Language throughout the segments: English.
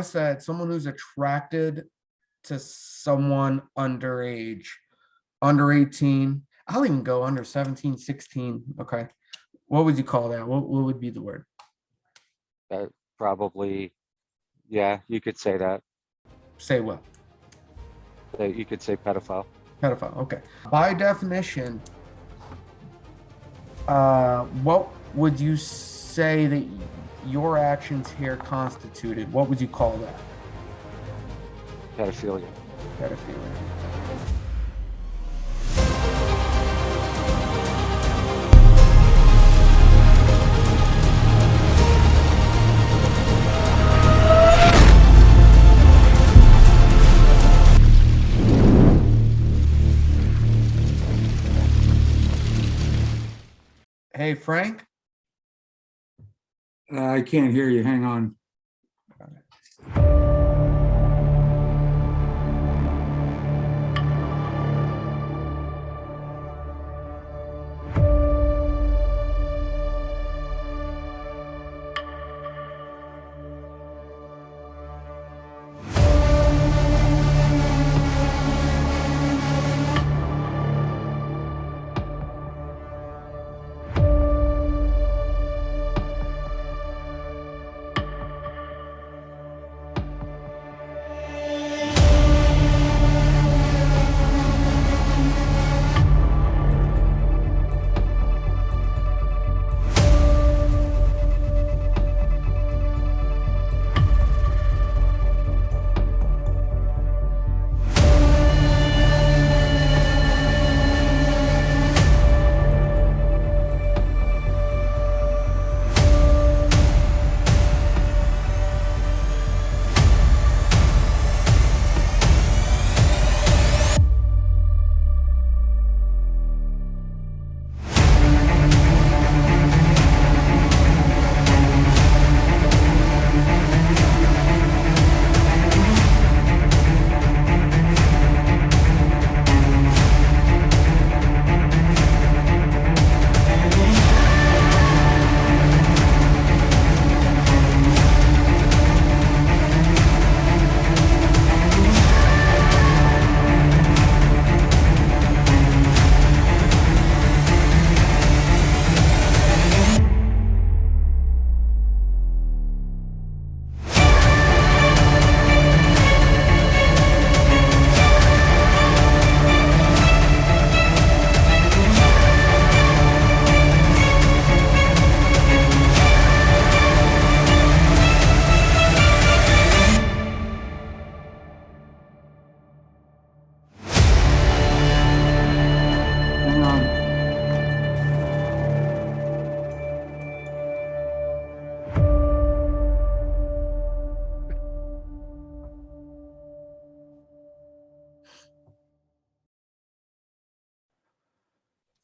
said someone who's attracted to someone underage, under 18. I'll even go under 17, 16. Okay. What would you call that? What would be the word? That probably, yeah, you could say that. Say what? You could say pedophile. Pedophile. Okay. By definition, what would you say that your actions here constituted? What would you call that? Pedophilia. Pedophilia. Hey, Frank. I can't hear you. Hang on. Hang on.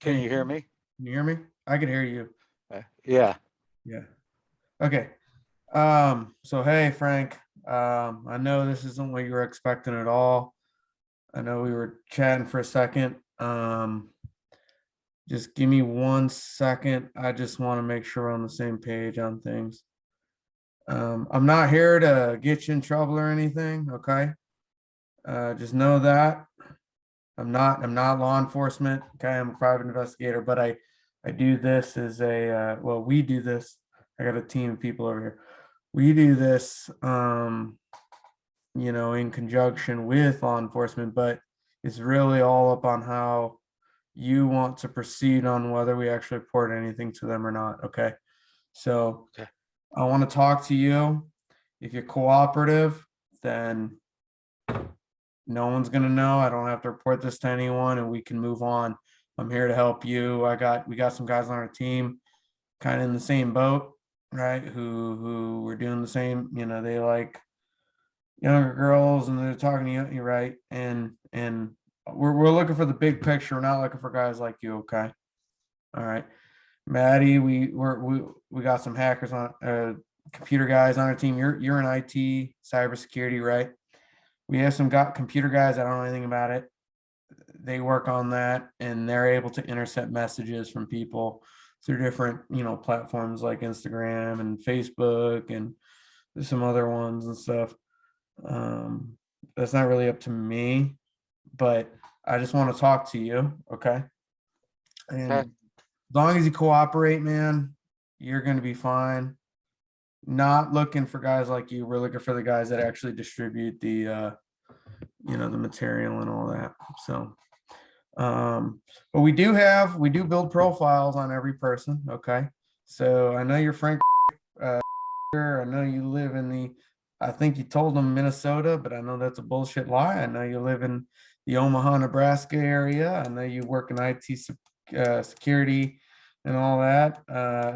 Can you hear me? Can you hear me? I can hear you. Yeah. Yeah. Okay. So hey, Frank. I know this isn't what you were expecting at all. I know we were chatting for a second. Just give me 1 second. I just want to make sure we're on the same page on things. I'm not here to get you in trouble or anything, okay? Just know that I'm not law enforcement, okay? I'm a private investigator, but I do this as a well, we do this. I got a team of people over here. We do this in conjunction with law enforcement, but it's really all up on how you want to proceed on whether we actually report anything to them or not, okay? So Okay. I want to talk to you. If you're cooperative, then no one's gonna know. I don't have to report this to anyone, and we can move on. I'm here to help you. We got some guys on our team, kind of in the same boat, right? Who were doing the same. They like younger girls, and they're talking to you, right? And we're looking for the big picture. We're not looking for guys like you, okay? All right, Maddie. We got some hackers on computer guys on our team. You're in IT cybersecurity, right? We have some computer guys that don't know anything about it. They work on that, and they're able to intercept messages from people through different, platforms like Instagram and Facebook and some other ones and stuff. That's not really up to me, but I just want to talk to you, okay? And Okay. as long as you cooperate, man, you're gonna be fine. Not looking for guys like you. We're looking for the guys that actually distribute the the material and all that. So but we do build profiles on every person, okay? So I know you're Frank, I know you live in I think you told them Minnesota, but I know that's a bullshit lie. I know you live in the Omaha, Nebraska area. I know you work in IT security and all that.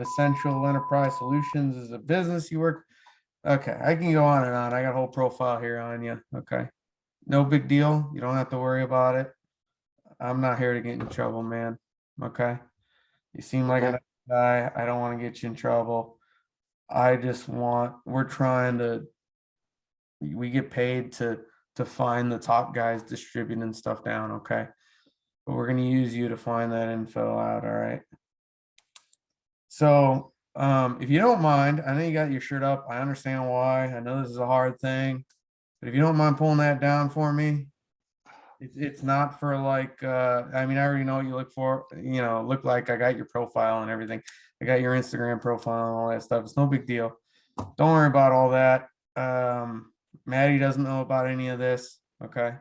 Essential Enterprise Solutions is a business you work. Okay, I can go on and on. I got a whole profile here on you. Okay, no big deal. You don't have to worry about it. I'm not here to get in trouble, man. Okay, you seem like a Okay. nice guy. I don't want to get you in trouble. We're trying to, we get paid to find the top guys distributing stuff down, okay? But we're gonna use you to find that info out, all right? So, if you don't mind, I know you got your shirt up. I understand why. I know this is a hard thing, but if you don't mind pulling that down for me, it's not for like, I mean, I already know what you look for, look like I got your profile and everything. I got your Instagram profile and all that stuff. It's no big deal. Don't worry about all that. Maddie doesn't know about any of this. Okay.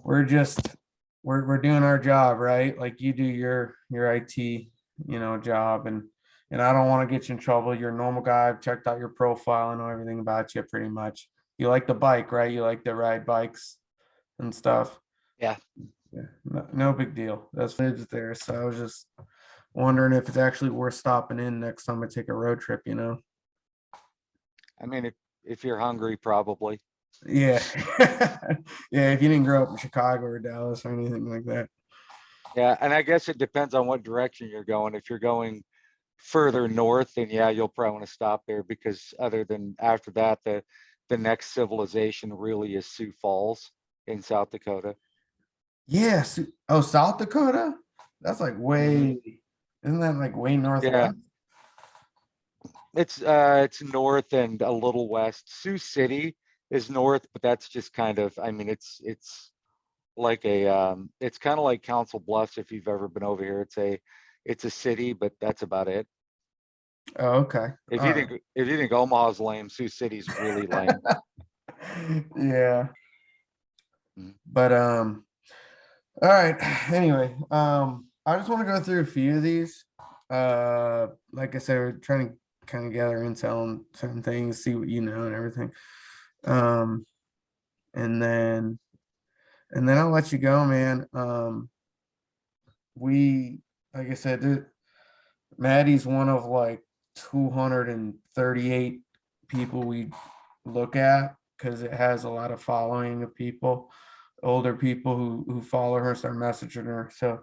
We're just we're doing our job, right? Like you do your IT, job, and I don't want to get you in trouble. You're a normal guy. I've checked out your profile. I know everything about you pretty much. You like the bike, right? You like to ride bikes and stuff. Yeah. Yeah, no big deal. That's lives there. So I was just wondering if it's actually worth stopping in next time I take a road trip, I mean, if you're hungry, probably. Yeah. Yeah, if you didn't grow up in Chicago or Dallas or anything like that. Yeah, and I guess it depends on what direction you're going. If you're going further north, then yeah, you'll probably want to stop there because other than after that, the next civilization really is Sioux Falls in South Dakota. Yes. Oh, South Dakota? That's like Mhm. isn't that like way Yeah, northwest? it's north and a little west. Sioux City is north, but that's just kind of, I mean, it's like it's kind of like Council Bluffs if you've ever been over here. It's a city, but that's about it. Oh, okay. If All you right. think if you think Omaha's lame, Sioux City's really lame. Yeah. Mhm. But all right. Anyway, I just want to go through a few of these. Like I said, we're trying to kind of gather intel on certain things, see what you know and everything. Um, and then I'll let you go, man. We like I said, Maddie's one of like 238 people we look at because it has a lot of following of people, older people who follow her, start messaging her. So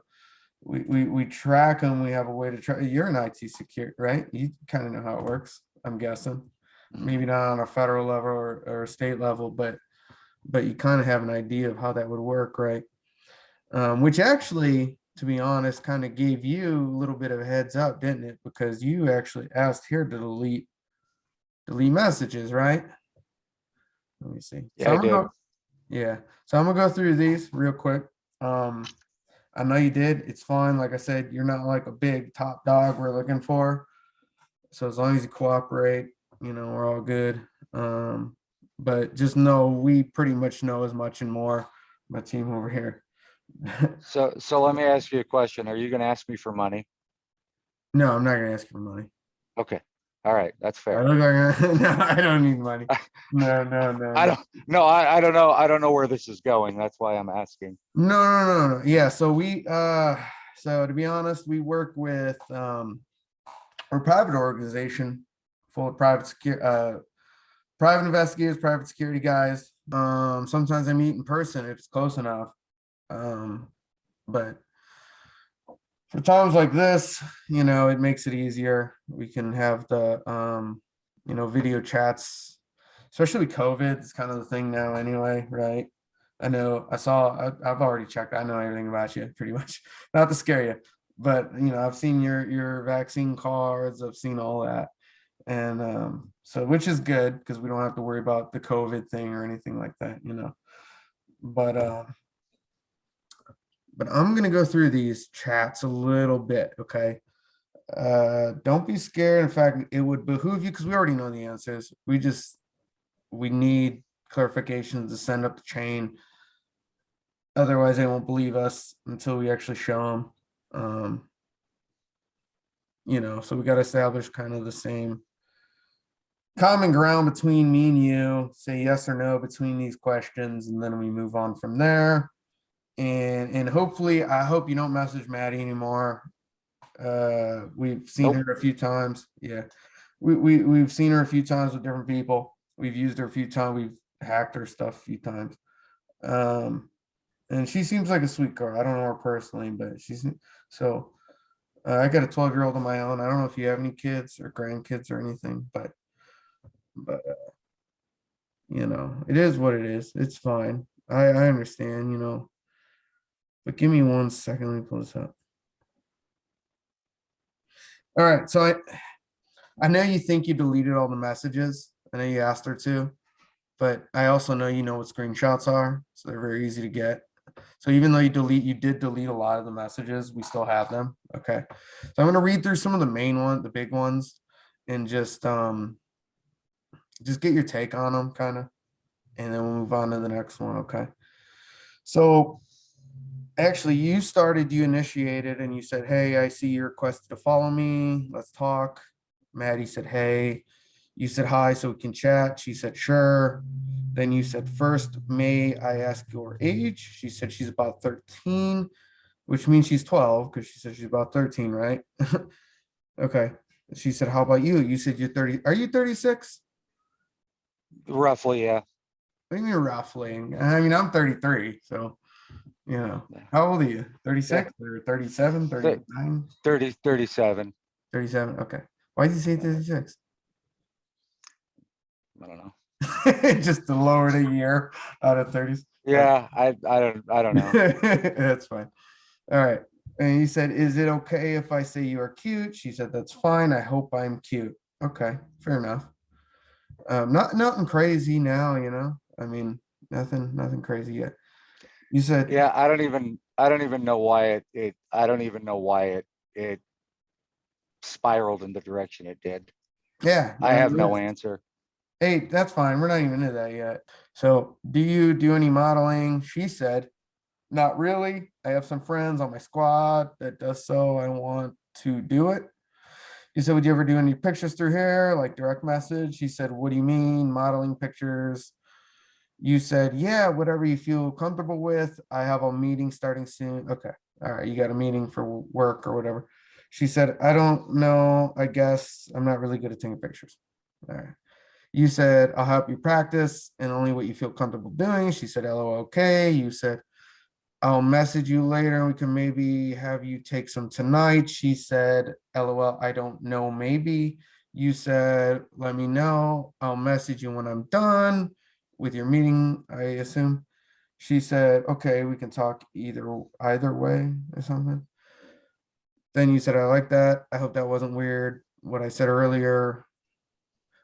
we track them. We have a way to track. You're an IT security, right? You kind of know how it works, I'm guessing. Mhm. Maybe not on a federal level or a state level, but you kind of have an idea of how that would work, right? Which actually, to be honest, kind of gave you a little bit of a heads up, didn't it? Because you actually asked here to delete messages, right? Let me see. So Yeah, I I'm gonna did. go, yeah. So I'm gonna go through these real quick. Um, I know you did. It's fine. Like I said, you're not like a big top dog we're looking for. So as long as you cooperate, we're all good. But just know we pretty much know as much and more. My team over here. So let me ask you a question. Are you going to ask me for money? No, I'm not gonna ask you for money. Okay. All right, that's I fair. look like no, I don't need money. No, no, no, I no. don't no, I don't know. I don't know where this is going. That's why I'm asking. No, no, no, no. Yeah, so to be honest, we work with we're a private organization full of private investigators, private security guys. Sometimes I meet in person if it's close enough. But for times like this, it makes it easier. We can have the video chats, especially with COVID. It's kind of the thing now anyway, right? I've already checked. I know everything about you pretty much. Not to scare you, but I've seen your vaccine cards. I've seen all that. And so which is good because we don't have to worry about the COVID thing or anything like that, you know. But I'm gonna go through these chats a little bit, okay? Don't be scared. In fact, it would behoove you because we already know the answers. We need clarifications to send up the chain. Otherwise, they won't believe us until we actually show them. You know, so we got to establish kind of the same common ground between me and you, say yes or no between these questions, and then we move on from there. And hopefully, I hope you don't message Maddie anymore. We've seen Nope. her a few times. Yeah, we've seen her a few times with different people. We've used her a few times. We've hacked her stuff a few times. And she seems like a sweet girl. I don't know her personally, but she's so. I got a 12-year-old of my own. I don't know if you have any kids or grandkids or anything, but you know, it is what it is. It's fine. I understand, you know. But give me 1 second. Let me pull this up. All right, so I know you think you deleted all the messages. I know you asked her to, but I also know you know what screenshots are, so they're very easy to get. So even though you did delete a lot of the messages, we still have them. Okay. So I'm gonna read through some of the main ones, the big ones, and just get your take on them, kind of, and then we'll move on to the next one. Okay. So actually, you initiated, and you said, "Hey, I see you requested to follow me. Let's talk." Maddie said, "Hey." You said hi, so we can chat. She said, "Sure." Then you said, "First, may I ask your age?" She said she's about 13, which means she's 12 because she said she's about 13, right? Okay. She said, "How about you?" You said you're 30. Are you 36? Roughly, yeah. What do you mean roughly? I mean, I'm 33. So, you know, Yeah. how old are you? 36 or 37, Thir- 39, 37. 37? Okay. Why did you say 36? I don't know. Just to lower the year out of 30s. Yeah, I don't know. That's fine. All right. And you said, "Is it okay if I say you are cute?" She said, "That's fine. I hope I'm cute." Okay, fair enough. Nothing crazy now, you know. I mean, nothing crazy yet. You said, Yeah, I don't even know why I don't even know why it spiraled in the direction it did. yeah. I have no That's- answer. Hey, that's fine. We're not even into that yet. So, do you do any modeling? She said, "Not really. I have some friends on my squad that does so. I want to do it." You said, "Would you ever do any pictures through here, like direct message?" She said, "What do you mean, modeling pictures?" You said, "Yeah, whatever you feel comfortable with. I have a meeting starting soon." Okay. All right. You got a meeting for work or whatever. She said, "I don't know. I guess I'm not really good at taking pictures." All right. You said, "I'll help you practice and only what you feel comfortable doing." She said, "LOL, okay." You said, "I'll message you later and we can maybe have you take some tonight." She said, "LOL, I don't know, maybe." You said, "Let me know. I'll message you when I'm done with your meeting, I assume." She said, "Okay, we can talk either way," or something. Then you said, "I like that. I hope that wasn't weird. What I said earlier."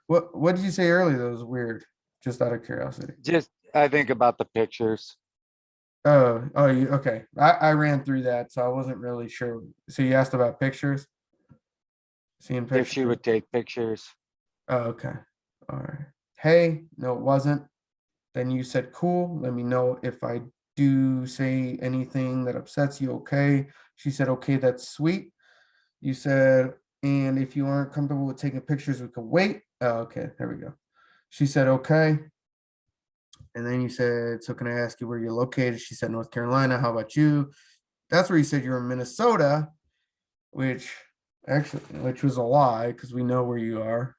What did you say earlier that was weird? Just out of curiosity. Just I think about the pictures. Oh, you okay. I ran through that, so I wasn't really sure. So you asked about pictures, seeing If she pictures. would take pictures. Oh, okay. All right. Hey, no, it wasn't. Then you said, "Cool. Let me know if I do say anything that upsets you." Okay. She said, "Okay, that's sweet." You said, "And if you aren't comfortable with taking pictures, we can wait." Oh, okay. There we go. She said, "Okay." And then you said, "So can I ask you where you're located?" She said, "North Carolina. How about you?" That's where you said you're in Minnesota, which which was a lie because we know where you are.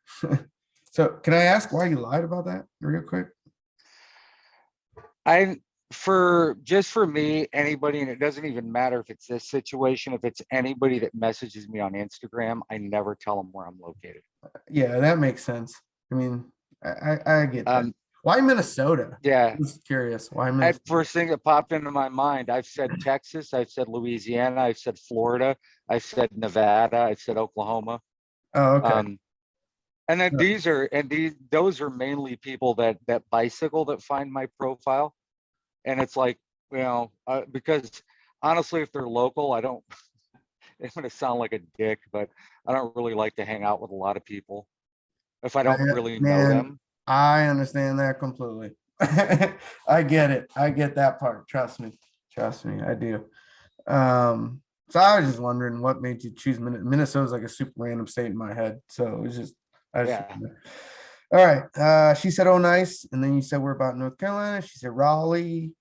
So can I ask why you lied about that real quick? I for me, anybody, and it doesn't even matter if it's this situation, if it's anybody that messages me on Instagram, I never tell them where I'm located. Yeah, that makes sense. I mean, I get that. Why Minnesota? Yeah. I'm just curious. Why At Minnesota? first thing that popped into my mind, I've said Texas, I've said Louisiana, I've said Florida, I've said Nevada, I've said Oklahoma. Oh, okay. And then Yeah. those are mainly people that bicycle that find my profile. And it's like, because honestly, if they're local, I don't, it's gonna sound like a dick, but I don't really like to hang out with a lot of people if I don't really know Man, them. I understand that completely. I get it. I get that part. Trust me. Trust me. I do. So I was just wondering what made you choose Minnesota's like a super random state in my head. So it was just I just Yeah. all right. She said, "Oh, nice." And then you said, "We're about North Carolina." She said, "Raleigh."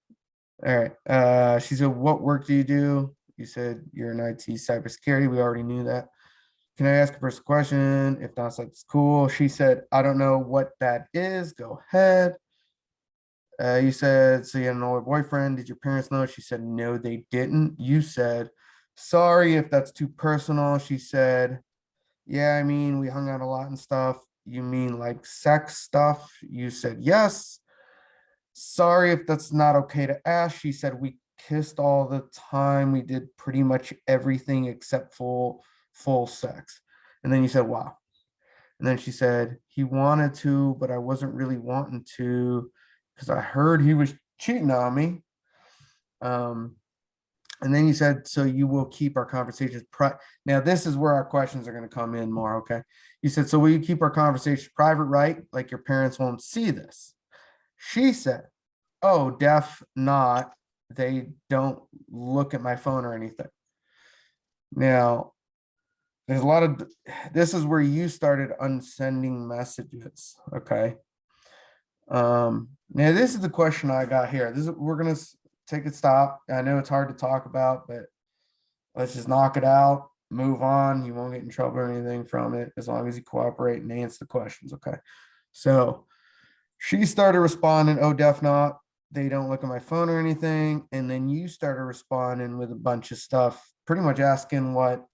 All right. She said, "What work do you do?" You said, "You're in IT cybersecurity." We already knew that. Can I ask a personal question? If not, that's cool. She said, "I don't know what that is. Go ahead." You said, "So you had an older boyfriend. Did your parents know?" She said, "No, they didn't." You said, "Sorry if that's too personal." She said, "Yeah, I mean, we hung out a lot and stuff." You mean like sex stuff? You said, "Yes." "Sorry if that's not okay to ask." She said, "We kissed all the time. We did pretty much everything except full sex." And then you said, "Wow." And then she said, "He wanted to, but I wasn't really wanting to because I heard he was cheating on me." Um, and then you said, "So you will keep our conversations Now, this is where our questions are going to come in more. Okay. You said, "So will you keep our conversations private, right? Like your parents won't see this?" She said, "Oh, not. They don't look at my phone or anything." Now, there's a lot of, this is where you started unsending messages. Okay. Now this is the question I got here. We're gonna take a stop. I know it's hard to talk about, but let's just knock it out, move on. You won't get in trouble or anything from it as long as you cooperate and answer the questions. Okay. So she started responding, "Oh, not. They don't look at my phone or anything." And then you started responding with a bunch of stuff, pretty much asking what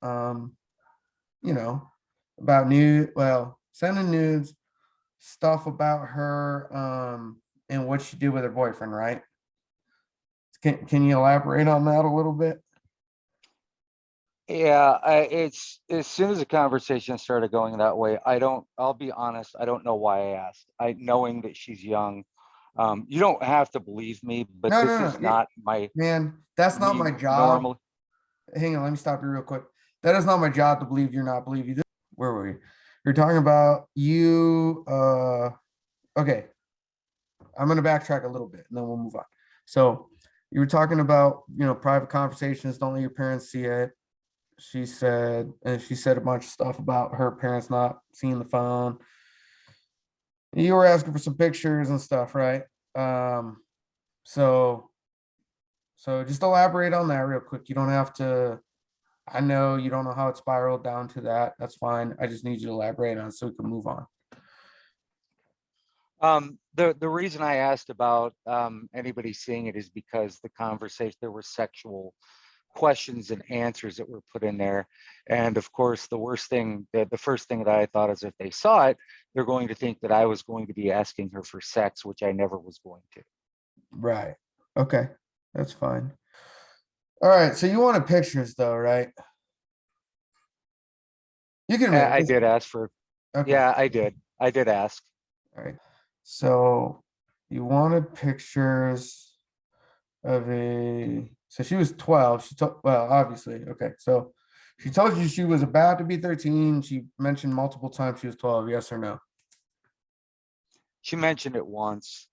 you know, about sending nudes, stuff about her, and what she did with her boyfriend, right? Can you elaborate on that a little bit? Yeah, it's as soon as the conversation started going that way, I'll be honest, I don't know why I asked. Knowing that she's young, you don't have to believe me, but No, this no, is no. not my Man, that's not me my job. normally. Hang on, let me stop you real quick. That is not my job to believe you're not believe you. Where were you? You're talking about you. Okay. I'm gonna backtrack a little bit and then we'll move on. So you were talking about, private conversations, don't let your parents see it. She said a bunch of stuff about her parents not seeing the phone. You were asking for some pictures and stuff, right? Um, so so just elaborate on that real quick. You don't have to, I know you don't know how it spiraled down to that. That's fine. I just need you to elaborate on it so we can move on. The reason I asked about anybody seeing it is because the conversation, there were sexual questions and answers that were put in there. And of course, the first thing that I thought is if they saw it, they're going to think that I was going to be asking her for sex, which I never was going to. Right. Okay. That's fine. All right. So you wanted pictures though, right? You can admit I it. did ask for, Okay. yeah, I did. I did ask. All right. So you wanted pictures of so she was 12. She told, well, obviously. Okay. So she told you she was about to be 13. She mentioned multiple times she was 12. Yes or no? She mentioned it once.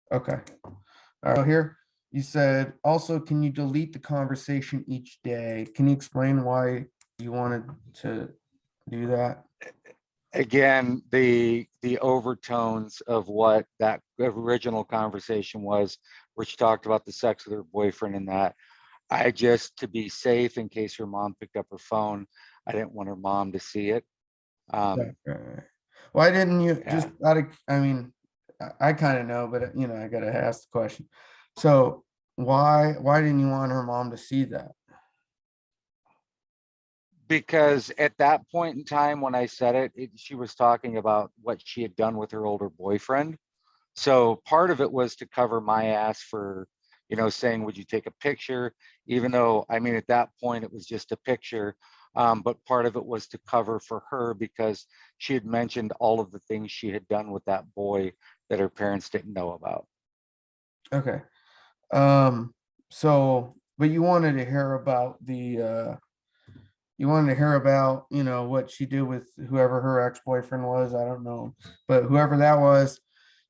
Okay. All right. So here you said also, can you delete the conversation each day? Can you explain why you wanted to do that? Again, the overtones of what that original conversation was, where she talked about the sex with her boyfriend and that. I just, to be safe in case her mom picked up her phone, I didn't want her mom to see it. Right, right, right. Why didn't you just Yeah, I mean, I kind of know, but I gotta ask the question. So why didn't you want her mom to see that? because at that point in time when I said she was talking about what she had done with her older boyfriend. So part of it was to cover my ass for, saying, would you take a picture? Even though, I mean, at that point, it was just a picture. But part of it was to cover for her because she had mentioned all of the things she had done with that boy that her parents didn't know about. Okay. So, but you wanted to hear about you wanted to hear about, what she did with whoever her ex-boyfriend was. I don't know, but whoever that was,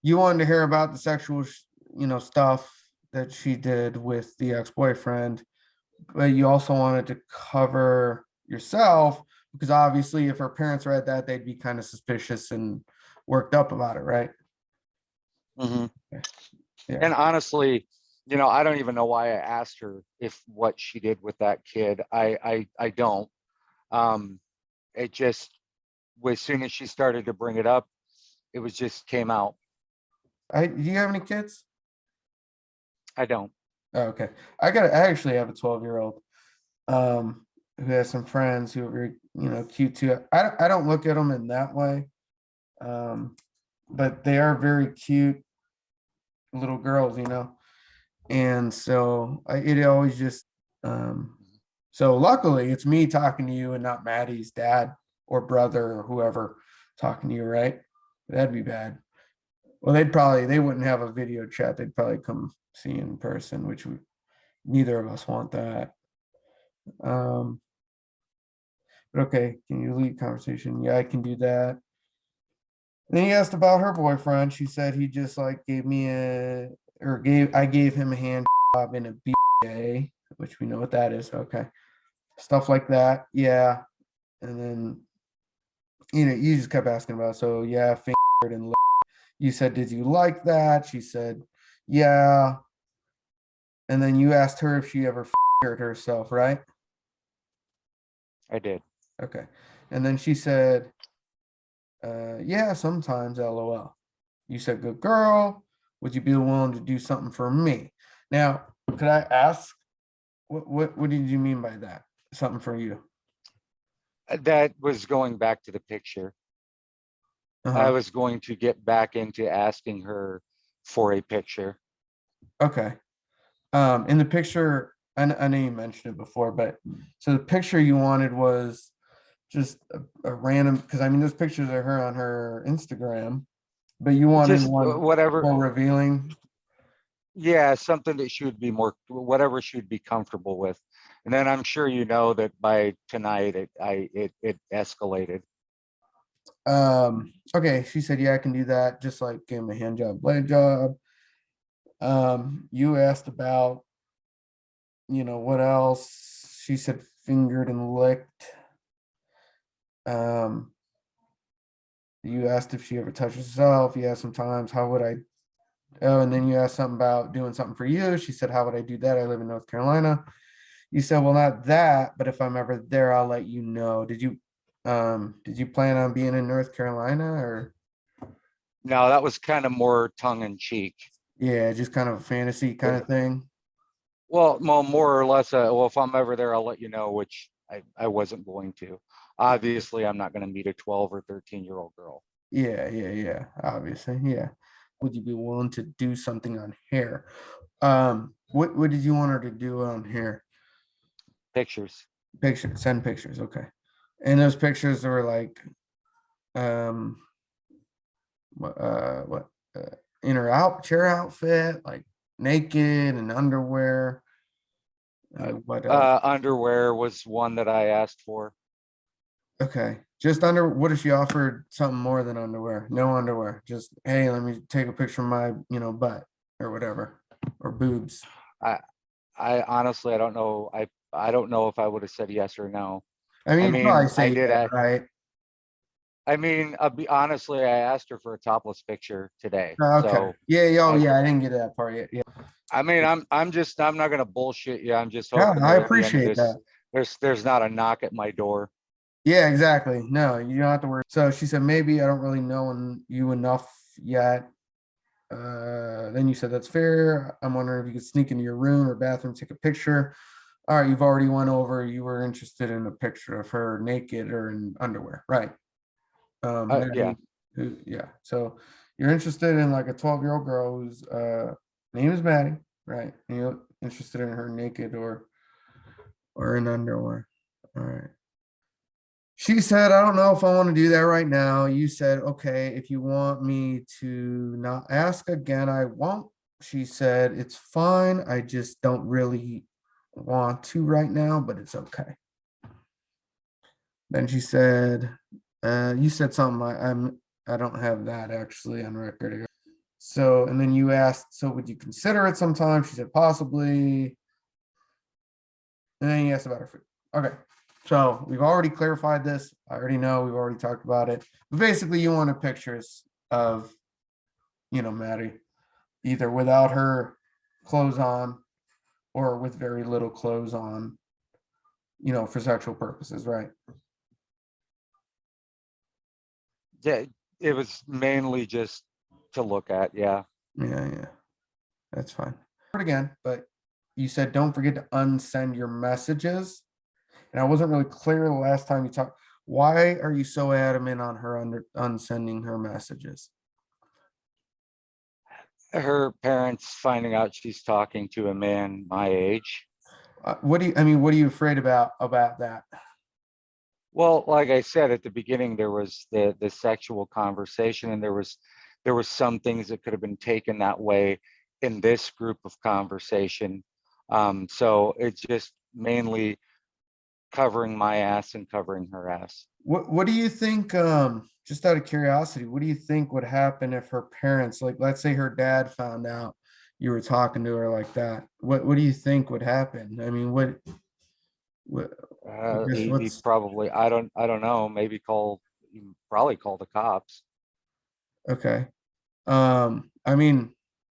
you wanted to hear about the sexual, stuff that she did with the ex-boyfriend, but you also wanted to cover yourself because obviously if her parents read that, they'd be kind of suspicious and worked up about it, right? Mhm. Yeah. And honestly, I don't even know why I asked her if what she did with that kid. I don't. It just, as soon as she started to bring it up, it was just came out. Do you have any kids? I don't. Oh, okay. I actually have a 12-year-old who has some friends who are very, cute too. I don't look at them in that way. But they are very cute little girls, And so it always just so luckily it's me talking to you and not Maddie's dad or brother or whoever talking to you, right? That'd be bad. Well, they wouldn't have a video chat. They'd probably come see you in person, which neither of us want that. But okay, can you lead conversation? Yeah, I can do that. Then he asked about her boyfriend. She said he just like I gave him a hand job in a BA, which we know what that is. Okay. Stuff like that. Yeah. And then, you just kept asking about, so yeah, fingered and you said, did you like that? She said, yeah. And then you asked her if she ever fingered herself, right? I did. Okay. And then she said, yeah, sometimes, LOL. You said, good girl. Would you be willing to do something for me? Now, could I ask, what did you mean by that? Something for you? That was going back to the picture. I Uh-huh. was going to get back into asking her for a picture. Okay. In the picture, I know you mentioned it before, but so the picture you wanted was just a random, because I mean, those pictures are her on her Instagram, but you wanted Just one whatever. more revealing. Yeah, something that she would be whatever she would be comfortable with. And then I'm sure that by tonight it escalated. Okay, she said, yeah, I can do that, just like give him a hand job, blade job. You asked about, what else? She said fingered and licked. Um, you asked if she ever touched herself. Yeah, sometimes. How would I? Oh, and then you asked something about doing something for you. She said, how would I do that? I live in North Carolina. You said, well, not that, but if I'm ever there, I'll let you know. Did you plan on being in North Carolina or? No, that was kind of more tongue in cheek. Yeah, just kind of a fantasy kind of thing. Well, more or less, well, if I'm ever there, I'll let you know, which I wasn't going to. Obviously, I'm not going to meet a 12 or 13-year-old girl. Yeah. Obviously, yeah. Would you be willing to do something on hair? What did you want her to do on hair? Pictures. Send pictures, okay. And those pictures were like, um, what, in her chair outfit, like naked and underwear. What Underwear was one that I asked for. Okay, just what if she offered something more than underwear? No underwear, just, hey, let me take a picture of my, butt or whatever, or boobs. I honestly, I don't know. I don't know if I would have said yes or no. I mean, I you'd probably mean, I say did. yeah, right? I mean, honestly, I asked her for a topless picture today. Oh, okay. So Yeah, oh I, yeah, I didn't get that part yet. Yeah. I mean, I'm not gonna bullshit you. I'm just Yeah, hoping I that at the end of appreciate this, that. there's not a knock at my door. Yeah, exactly. No, you don't have to worry. So she said, maybe I don't really know you enough yet. Then you said, that's fair. I'm wondering if you could sneak into your room or bathroom, take a picture. All right, you've already went over, you were interested in a picture of her naked or in underwear, right? Yeah. Maddie, yeah. So you're interested in like a 12-year-old girl whose name is Maddie, right? And you're interested in her naked or in underwear. All right. She said, I don't know if I want to do that right now. You said, okay, if you want me to not ask again, I won't. She said, it's fine. I just don't really want to right now, but it's okay. Then she said, you said something. I don't have that actually on record. So, and then you asked, so would you consider it sometime? She said, possibly. And then you asked about her food. Okay. So we've already clarified this. I already know we've already talked about it. But basically, you wanted pictures of, Maddie, either without her clothes on or with very little clothes on, for sexual purposes, right? Yeah, it was mainly just to look at, yeah. Yeah. That's fine. Again, but you said don't forget to unsend your messages. And I wasn't really clear the last time you talked. Why are you so adamant on her unsending her messages? Her parents finding out she's talking to a man my age. What are you afraid about that? Well, like I said at the beginning, there was the sexual conversation, and there was some things that could have been taken that way in this group of conversation. So it's just mainly covering my ass and covering her ass. What do you think, just out of curiosity, what do you think would happen if her parents, like, let's say her dad found out you were talking to her like that? What do you think would happen? I mean, what I guess He probably, I don't know, he probably call the cops. okay. I mean,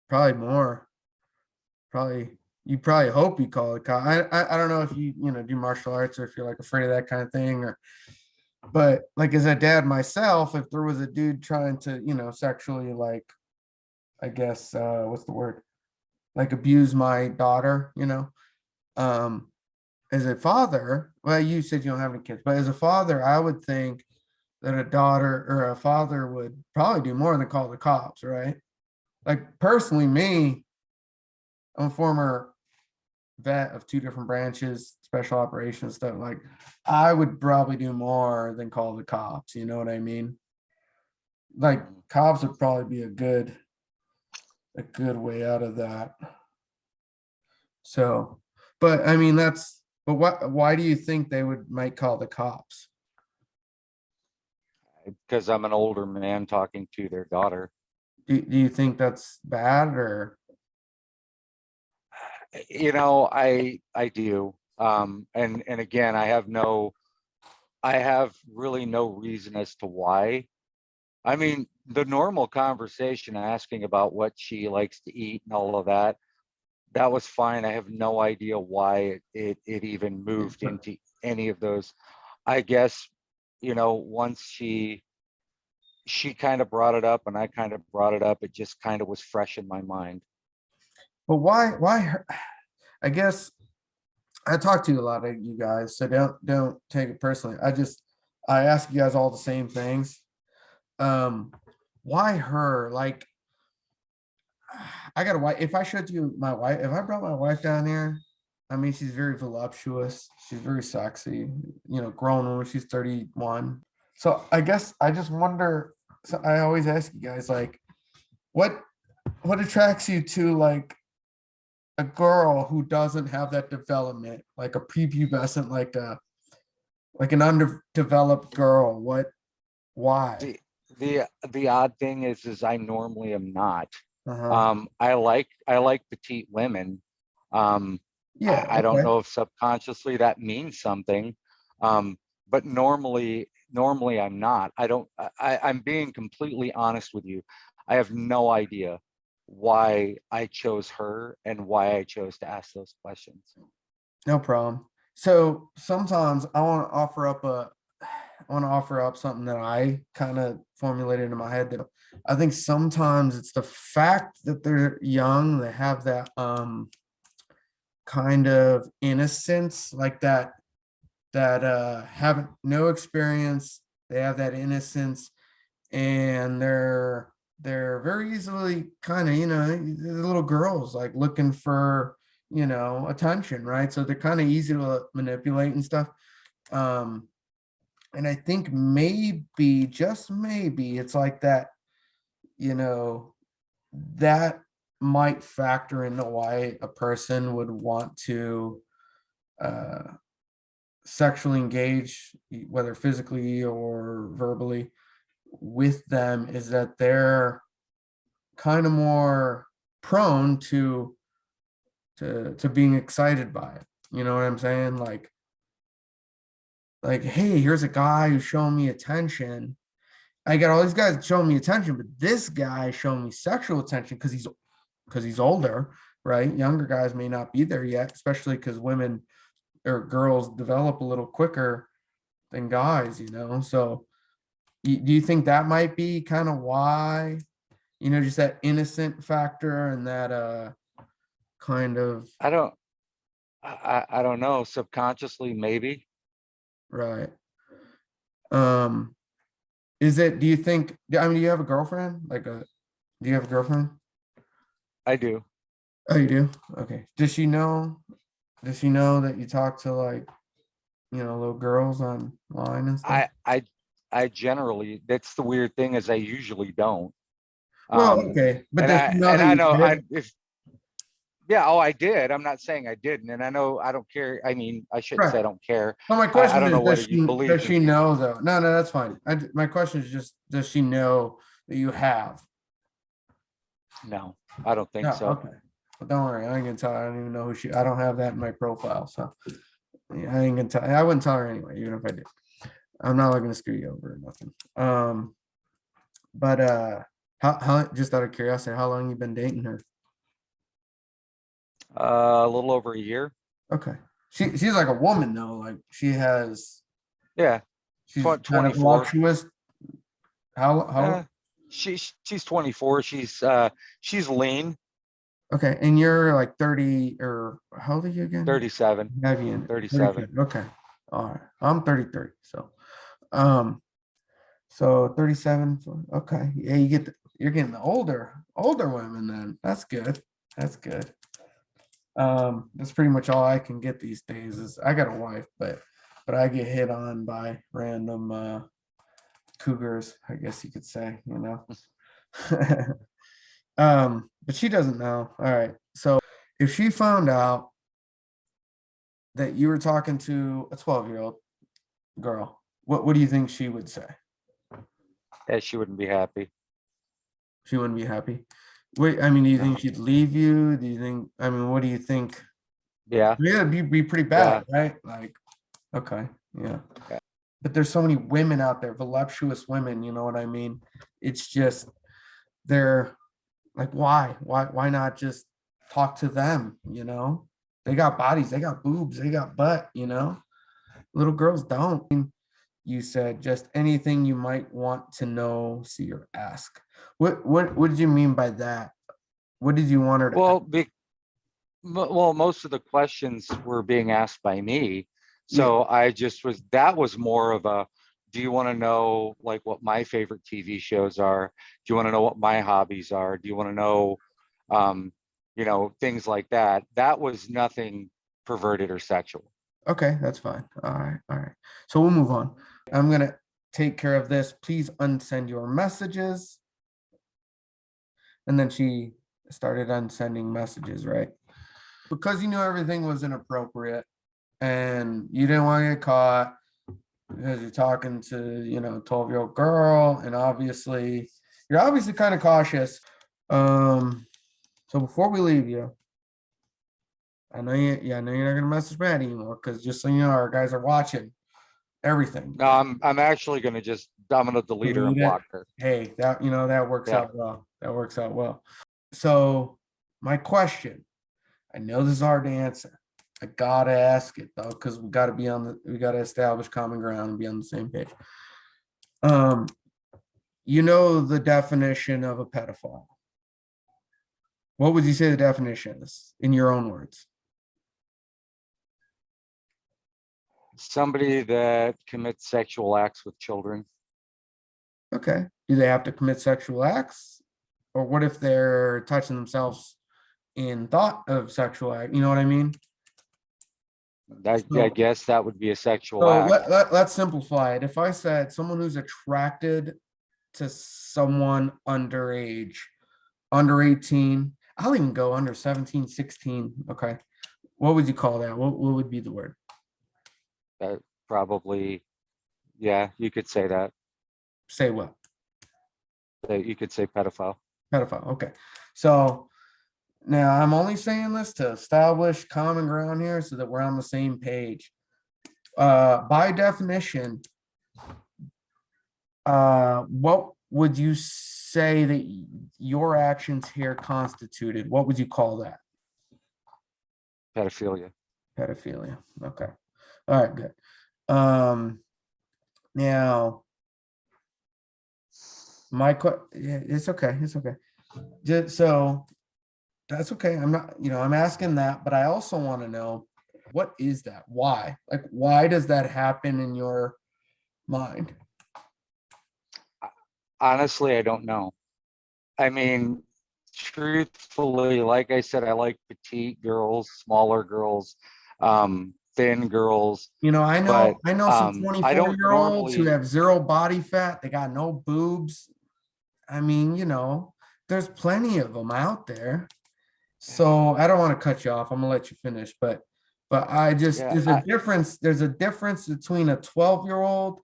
probably more. You probably hope you call it cop. I don't know if you do martial arts or if you're like afraid of that kind of thing, or but like as a dad myself, if there was a dude trying to sexually, like, I guess, what's the word, like abuse my daughter, um as a father, well, you said you don't have any kids, but as a father, I would think that a daughter or a father would probably do more than call the cops, right? Like personally, me, I'm a former vet of two different branches, special operations stuff. Like, I would probably do more than call the cops. You know what I mean? Like, cops would probably be a good way out of that. So, but I mean, but why do you think they might call the cops? Because I'm an older man talking to their daughter. Do you think that's bad, or? I do. And again, I have really no reason as to why. I mean, the normal conversation asking about what she likes to eat and all of that, that was fine. I have no idea why it even moved into any of those. I guess, once she kind of brought it up and I kind of brought it up, it just kind of was fresh in my mind. But why her? I guess I talk to a lot of you guys, so don't take it personally. I ask you guys all the same things. Why her? Like, I got a wife. If I showed you my wife, if I brought my wife down here, I mean, she's very voluptuous. She's very sexy. Grown woman. She's 31. So I guess I just wonder. So I always ask you guys, like, what attracts you to, like, a girl who doesn't have that development, like a prepubescent, like an underdeveloped girl? Why? The odd thing is I normally am not. Uh-huh. I like petite women. Yeah, I don't okay. know if subconsciously that means something, but normally I'm not. I don't. I'm being completely honest with you. I have no idea why I chose her and why I chose to ask those questions. No problem. So sometimes I want to offer up something that I kind of formulated in my head, that I think sometimes it's the fact that they're young, they have that kind of innocence, like that have no experience, they have that innocence, and they're very easily kind of, they're little girls, like looking for attention, right? So they're kind of easy to manipulate and stuff. um And I think maybe, just maybe, it's like that, you know, that might factor into why a person would want to sexually engage, whether physically or verbally, with them, is that they're kind of more prone to being excited by it. You know what I'm saying? Like, hey, here's a guy who's showing me attention. I got all these guys showing me attention, but this guy showing me sexual attention because he's older, right? Younger guys may not be there yet, especially because women or girls develop a little quicker than guys, you know. So do you think that might be kind of why, you know, just that innocent factor and that kind of I don't, I don't know, subconsciously, maybe. right? Is it, do you think, I mean, do you have a girlfriend? Do you have a girlfriend? I do. Oh, you do? Okay. Does she know that you talk to, like, you know, little girls online and stuff? I generally, that's the weird thing, is I usually don't. Well, Um, okay, but and does she know that I you know, did? if, yeah, oh, I did. I'm not saying I didn't. And I know I don't care. I mean, I shouldn't say I Right. don't care. Well, my I question don't is, know whether you believe does me. she know though? No, no, that's fine. My question is just, does she know that you have? No, I don't think No, so. okay. But don't worry, I ain't gonna tell her. I don't even know who she, I don't have that in my profile, so yeah, I ain't gonna tell. I wouldn't tell her anyway, even if I did. I'm not looking to screw you over or nothing. But how just out of curiosity, how long you been dating her? A little over a year. Okay. She's like a woman though, like Yeah, she's kind of 24. voluptuous. How Uh, she's 24. She's lean. okay, and you're like 30, or how old are you again? 37. Have you in 37. 32? Okay. All right. I'm 33. Um, so 37. Okay. Yeah, you're getting the older women then. That's good. That's good. That's pretty much all I can get these days is I got a wife, but I get hit on by random cougars, I guess you could say, you know. But she doesn't know. All right. So if she found out that you were talking to a 12-year-old girl, what do you think she would say? Yeah, she wouldn't be happy. She wouldn't be happy. Wait, I mean, do you think No. she'd leave you? Do you think, I mean, what do you think? Yeah. Yeah, it'd be pretty Yeah. bad, right? Like, okay, yeah. Yeah. But there's so many women out there, voluptuous women, you know what I mean? It's just, they're like, why not just talk to them, you know? They got bodies, they got boobs, they got butt, you know? Little girls don't. You said just anything you might want to know, see, or ask. What did you mean by that? What did you want her to ask? Well, most of the questions were being asked by me. Yeah, So I just that was more of a, do you want to know like what my favorite TV shows are? Do you want to know what my hobbies are? Do you want to know, um, things like that? That was nothing perverted or sexual. okay, that's fine. All right, all right. So we'll move on. I'm gonna take care of this. Please unsend your messages. And then she started unsending messages, right? Because you knew everything was inappropriate and you didn't want to get caught because you're talking to, you know, 12-year-old girl, and you're obviously kind of cautious. So before we leave you, I know I know you're not gonna message Matt anymore, because just so you know, our guys are watching everything. No, I'm actually I'm gonna delete her and Delete it. block her. Hey, that, you know, that works Yeah. out well. That works out well. So my question, I know this is hard to answer. I gotta ask it though, because we gotta establish common ground and be on the same page. You know the definition of a pedophile. What would you say the definition is in your own words? Somebody that commits sexual acts with children. Okay. Do they have to commit sexual acts? Or what if they're touching themselves in thought of sexual act? You know what I mean? I So- guess that would be a sexual So act. let's simplify it. If I said someone who's attracted to someone underage, under 18, I'll even go under 17, 16. Okay. What would you call that? What would be the word? Probably, yeah, you could say that. Say what? You could say pedophile. Pedophile. Okay. So now I'm only saying this to establish common ground here so that we're on the same page. By definition, what would you say that your actions here constituted? What would you call that? Pedophilia. Pedophilia. Okay. All right, good. Now yeah, it's okay. It's okay. So that's okay. I'm not, I'm asking that, but I also want to know, what is that? Why? Like, why does that happen in your mind? Honestly, I don't know. I mean, truthfully, like I said, I like petite girls, smaller girls, thin girls, I but know some I don't 24-year-olds who normally. have zero body fat. They got no boobs. I mean, there's plenty of them out there. So I don't want to cut you off. I'm gonna let you finish, but Yeah, there's a difference between a 12-year-old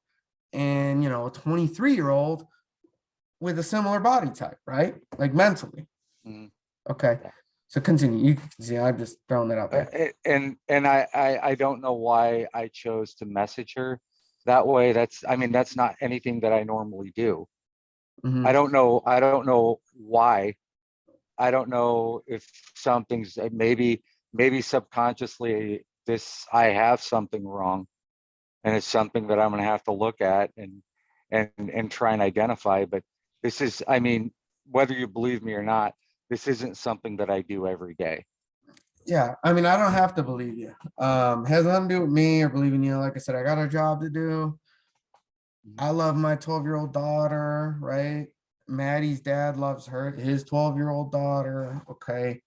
and a 23-year-old with a similar body type, right? Like mentally. Mhm. Okay. Yeah. So continue. You can see I'm just throwing that out there. And I don't know why I chose to message her that way. I mean, that's not anything that I normally do. Mhm. I don't know why. I don't know if something's maybe subconsciously I have something wrong, and it's something that I'm going to have to look at and try and identify. But I mean, whether you believe me or not, this isn't something that I do every day. Yeah, I mean, I don't have to believe you. Has nothing to do with me or believing you. Like I said, I got a job to do. I love my 12-year-old daughter, right? Maddie's dad loves his 12-year-old daughter. Okay.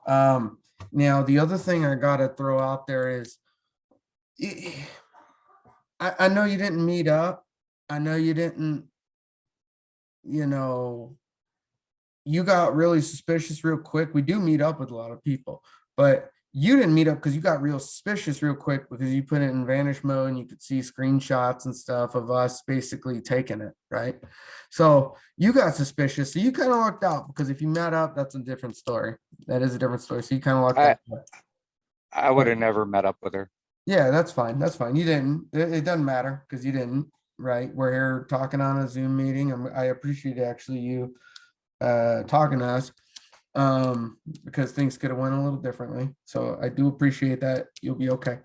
Now the other thing I gotta throw out there is I know you didn't meet up. I know you didn't, you know, you got really suspicious real quick. We do meet up with a lot of people, but you didn't meet up because you got real suspicious real quick because you put it in vanish mode and you could see screenshots and stuff of us basically taking it, right? So you got suspicious. So you kind of lucked out because if you met up, that's a different story. That is a different story. So you kind of lucked out. I would have never met up with her. Yeah, that's fine. That's fine. You didn't. It doesn't matter because you didn't, right? We're here talking on a Zoom meeting. I appreciate actually you talking to us because things could have went a little differently. So I do appreciate that. You'll be okay.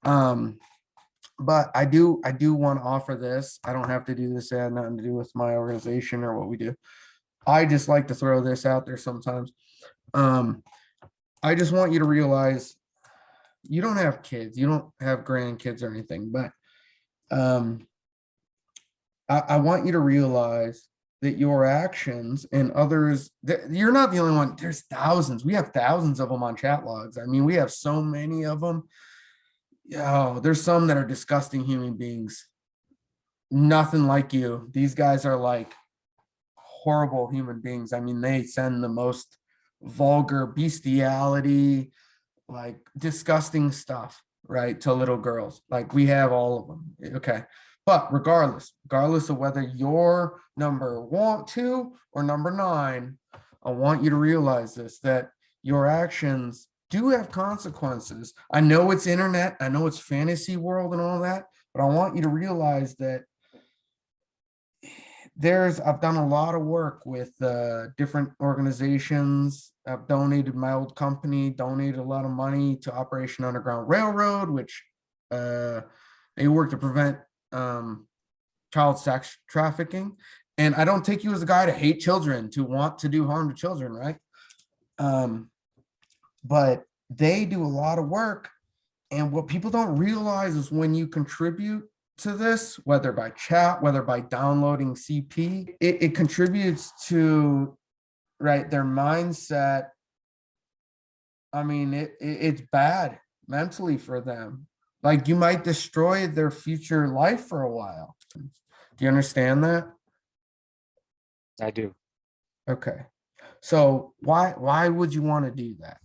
But I do want to offer this. I don't have to do this. It had nothing to do with my organization or what we do. I just like to throw this out there sometimes. I just want you to realize you don't have kids, you don't have grandkids or anything, but I want you to realize that your actions and others, you're not the only one. There's thousands. We have thousands of them on chat logs. I mean, we have so many of them. Yeah, there's some that are disgusting human beings. Nothing like you. These guys are like horrible human beings. I mean, they send the most vulgar bestiality, like disgusting stuff, right, to little girls. Like we have all of them. Okay. But regardless of whether you're number 1, 2, or number 9, I want you to realize this, that your actions do have consequences. I know it's internet, I know it's fantasy world and all that, but I want you to realize that I've done a lot of work with different organizations. I've donated my old company, donated a lot of money to Operation Underground Railroad, which they work to prevent child sex trafficking. And I don't take you as a guy to hate children, to want to do harm to children, right? But they do a lot of work. And what people don't realize is when you contribute to this, whether by chat, whether by downloading CP, it contributes to, right, their mindset. I mean, it's bad. mentally for them. Like you might destroy their future life for a while. Do you understand that? I do. Okay. So why would you want to do that?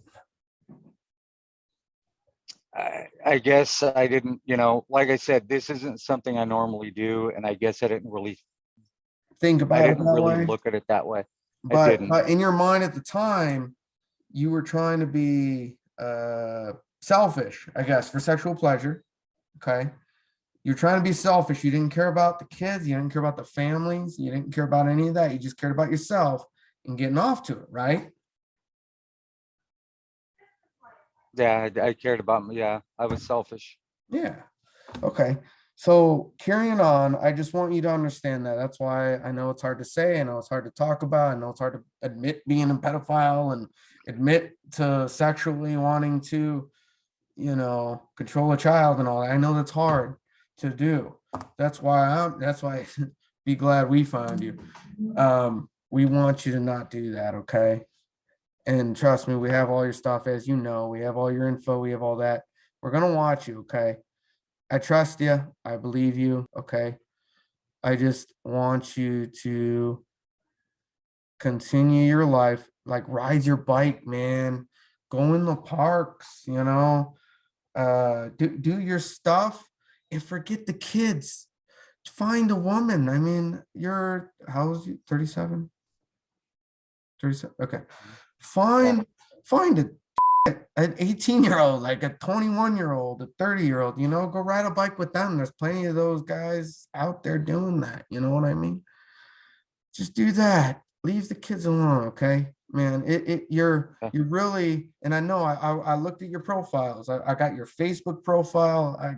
I guess I didn't, like I said, this isn't something I normally do, and I guess Think I about it didn't that really way. look at it that way. I But didn't. but in your mind at the time, you were trying to be selfish, I guess, for sexual pleasure. Okay. You're trying to be selfish. You didn't care about the kids, you didn't care about the families, you didn't care about any of that. You just cared about yourself and getting off to it, right? Yeah, I cared about, yeah, I was selfish. Yeah. Okay. So carrying on, I just want you to understand that. That's why I know it's hard to say. I know it's hard to talk about. I know it's hard to admit being a pedophile and admit to sexually wanting to, control a child and all that. I know that's hard to do. That's why be glad we found you. We want you to not do that, okay? And trust me, we have all your stuff, as you know, we have all your info, we have all that. We're gonna watch you, okay? I trust you. I believe you. Okay. I just want you to continue your life, like ride your bike, man. Go in the parks, do your stuff and forget the kids. Find a woman. I mean, you're how old you? 37? 37. Okay. Find an 18-year-old, like a 21-year-old, a 30-year-old, go ride a bike with them. There's plenty of those guys out there doing that. You know what I mean? Just do that. Leave the kids alone, okay? Man, you're really, and I know I looked at your profiles. I got your Facebook profile, I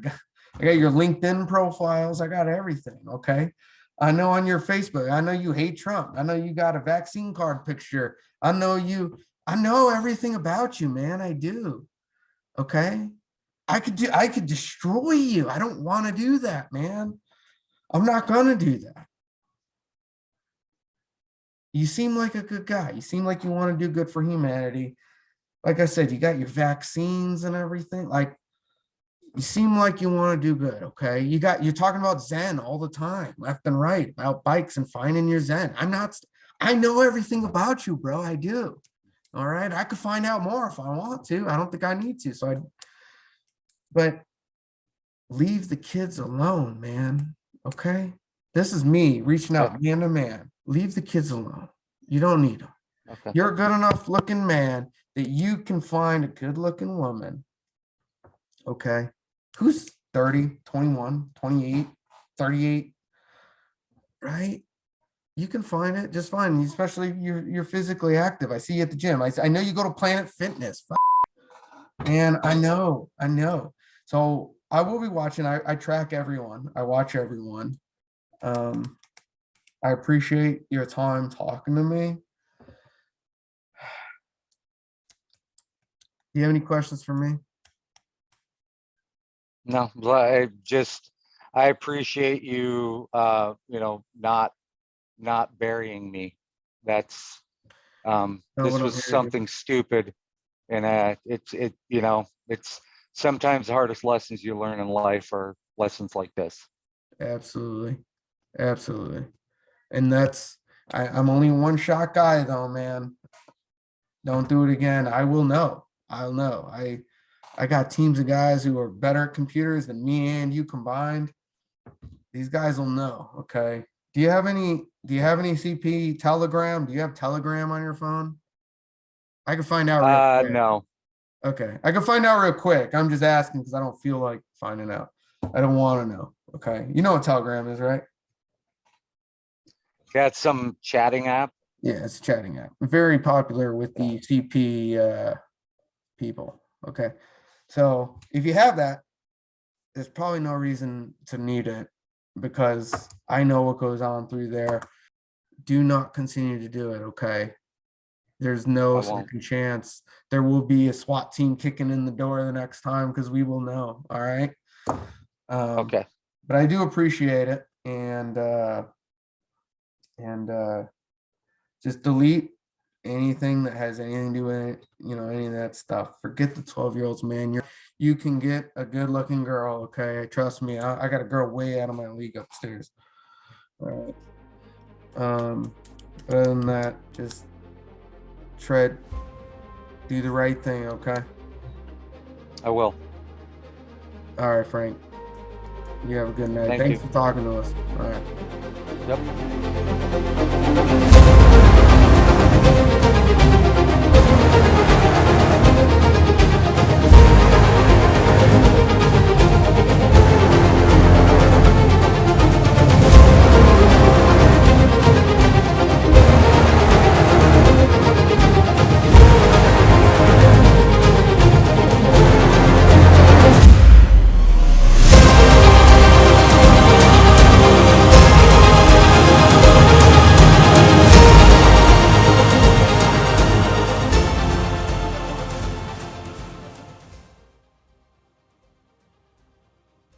got your LinkedIn profiles, I got everything, okay? I know on your Facebook, I know you hate Trump. I know you got a vaccine card picture. I know everything about you, man. I do. Okay. I could destroy you. I don't want to do that, man. I'm not gonna do that. You seem like a good guy. You seem like you want to do good for humanity. Like I said, you got your vaccines and everything. Like you seem like you want to do good. Okay. You're talking about Zen all the time, left and right, about bikes and finding your Zen. I know everything about you, bro. I do. All right. I could find out more if I want to. I don't think I need to. But leave the kids alone, man. Okay. This is me reaching Okay. out man to man. Leave the kids alone. You don't need them. Okay. You're a good enough looking man that you can find a good looking woman. Okay. Who's 30, 21, 28, 38, right? You can find it just fine, especially if you're physically active. I see you at the gym. I know you go to Planet Fitness. And I know. So I will be watching. I track everyone. I watch everyone. I appreciate your time talking to me. Do you have any questions for me? No, but I appreciate you, not burying me. That's, Not this what I'm was here to do. something stupid. And it's sometimes the hardest lessons you learn in life are lessons like this. Absolutely. Absolutely. And I'm only one shot guy though, man. Don't do it again. I will know. I'll know. I got teams of guys who are better at computers than me and you combined. These guys will know. Okay. Do you have any CP Telegram? Do you have Telegram on your phone? I can find out real quick. No. Okay. I can find out real quick. I'm just asking because I don't feel like finding out. I don't want to know. Okay. You know what Telegram is, right? Got some chatting app. Yeah, it's a chatting app. Very popular with the CP people. Okay. So if you have that, there's probably no reason to need it because I know what goes on through there. Do not continue to do it. Okay. There's no second chance. There will be a SWAT team kicking in the door the next time because we will know. All right. Okay. But I do appreciate it. And just delete anything that has anything to do with it, any of that stuff. Forget the 12-year-olds, man. You can get a good looking girl, okay? Trust me. I got a girl way out of my league upstairs. All right. Other than that, just do the right thing, okay? I will. All right, Frank. You have a good night. Thank Thanks you. for talking to us. All right. Yep.